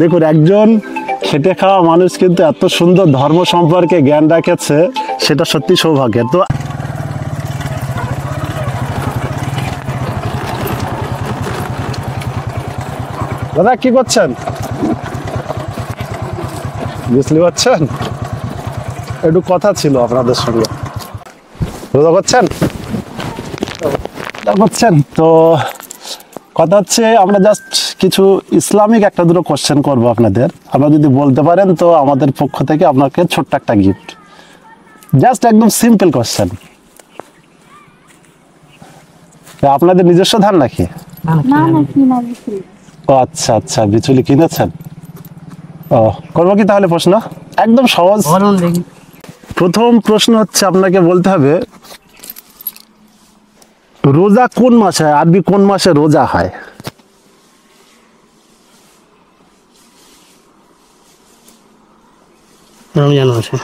দেখুন, একজন খেটে খাওয়া মানুষ কিন্তু এত সুন্দর ধর্ম সম্পর্কে জ্ঞান রাখেছে, সেটা সত্যি সৌভাগ্যের। তো দাদা কি করছেন? বুঝতে পারছেন, একটু কথা ছিল আপনাদের সঙ্গে। রোজা করছেন? করছেন তো কথা হচ্ছে, আমরা জাস্ট কিছু ইসলামিক একটা দুটো কোশ্চেন করবো আপনাদের। আপনারা যদি বলতে পারেন তো আমাদের পক্ষ থেকে আপনাকে ছোট্ট একটা গিফট, জাস্ট একদম সিম্পল কোশ্চেন। আপনাদের নিজস্ব ধান নাকি? ও আচ্ছা আচ্ছা, বিচুলি কিনেছেন। ও, করবো কি তাহলে প্রশ্ন? একদম সহজ। প্রথম প্রশ্ন হচ্ছে, আপনাকে বলতে হবে রোজা কোন মাসে হয়, আরবি কোন মাসে রোজা হয়? রমজান মাসে।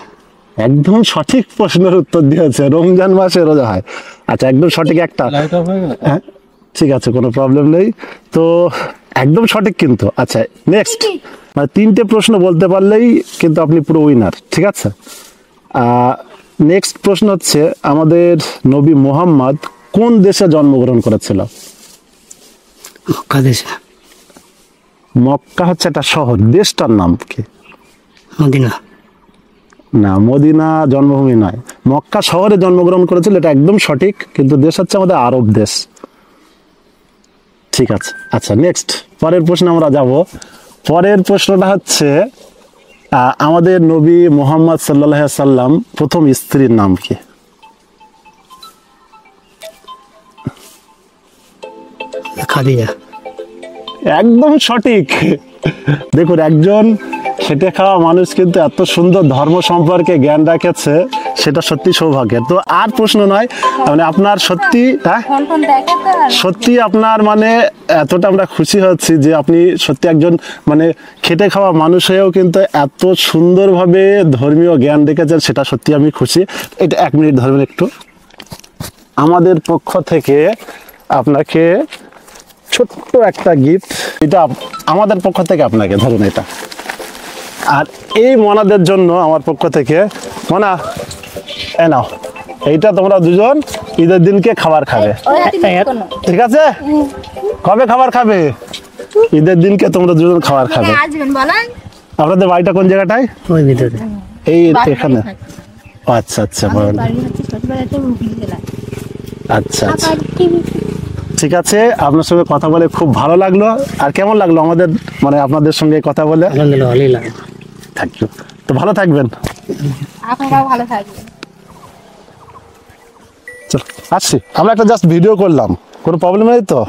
একদম সঠিক প্রশ্নের উত্তর দিয়েছে, রমজান মাসে রোজা হয়। আচ্ছা, একদম সঠিক একটা। হ্যাঁ ঠিক আছে, কোনো প্রবলেম নেই। তো একদম সঠিক কিন্তু। আচ্ছা নেক্সট, মানে তিনটে প্রশ্ন বলতে পারলেই কিন্তু আপনি পুরো উইনার, ঠিক আছে? নেক্সট প্রশ্ন হচ্ছে, আমাদের নবী মুহাম্মদ কোন দেশে জন্মগ্রহণ করেছিল? মক্কা দেশে। মক্কা হচ্ছে একটা শহর, দেশটার নাম কি? মদিনা। না, মদিনা জন্মভূমি নয়, মক্কা শহরে জন্মগ্রহণ করেছিল, এটা একদম সঠিক, কিন্তু দেশ হচ্ছে আমাদের আরব দেশ। ঠিক আছে। আচ্ছা নেক্সট, পরের প্রশ্নে আমরা যাব। পরের প্রশ্নটা হচ্ছে, আমাদের নবী মুহাম্মদ সাল্লাল্লাহু আলাইহি সাল্লাম প্রথম স্ত্রীর নাম কি? খাদিজা। একদম সঠিক। দেখুন, একজন খেটে খাওয়া মানুষ কিন্তু এত সুন্দর ধর্ম সম্পর্কে জ্ঞান রাখেছে, সেটা সত্যি সৌভাগ্যের। তো আর প্রশ্ন নয়, মানে আপনার সত্যি, হ্যাঁ সত্যি আপনার মানে এতটা আমরা খুশি হচ্ছি যে আপনি সত্যি একজন মানে খেটে খাওয়া মানুষ হয়েও কিন্তু এত সুন্দরভাবে ধর্মীয় জ্ঞান রেখেছেন, সেটা সত্যি আমি খুশি। এটা 1 মিনিট ধরবেন একটু। আমাদের পক্ষ থেকে আপনাকে ছোট্ট একটা গিফট, এটা আমাদের পক্ষ থেকে আপনাকে, ধরুন এটা। আর এই মনাদের জন্য আমার পক্ষ থেকে, মনা এ নাও, এইটা তোমরা দুজন ঈদের দিনকে খাবার খাবে, ঠিক আছে? কবে খাবার খাবে? ঈদের দিনকে তোমরা দুজন খাবার খাবে। আপনাদের বাড়িটা কোন জায়গাটায়? ওই ভিতরে। এই এখানে? আচ্ছা আচ্ছা, আচ্ছা আচ্ছা, ঠিক আছে। আপনার সঙ্গে কথা বলে খুব ভালো লাগলো। আর কেমন লাগলো আমাদের মানে আপনাদের সঙ্গে কথা বলে? আলহামদুলিল্লাহ, ভালোই লাগে। Thank you. তো ভালো থাকবেন। আপনারাও ভালো থাকবেন। চল আসছি, আমরা একটা জাস্ট ভিডিও করলাম, কোনো প্রবলেম নেই তো?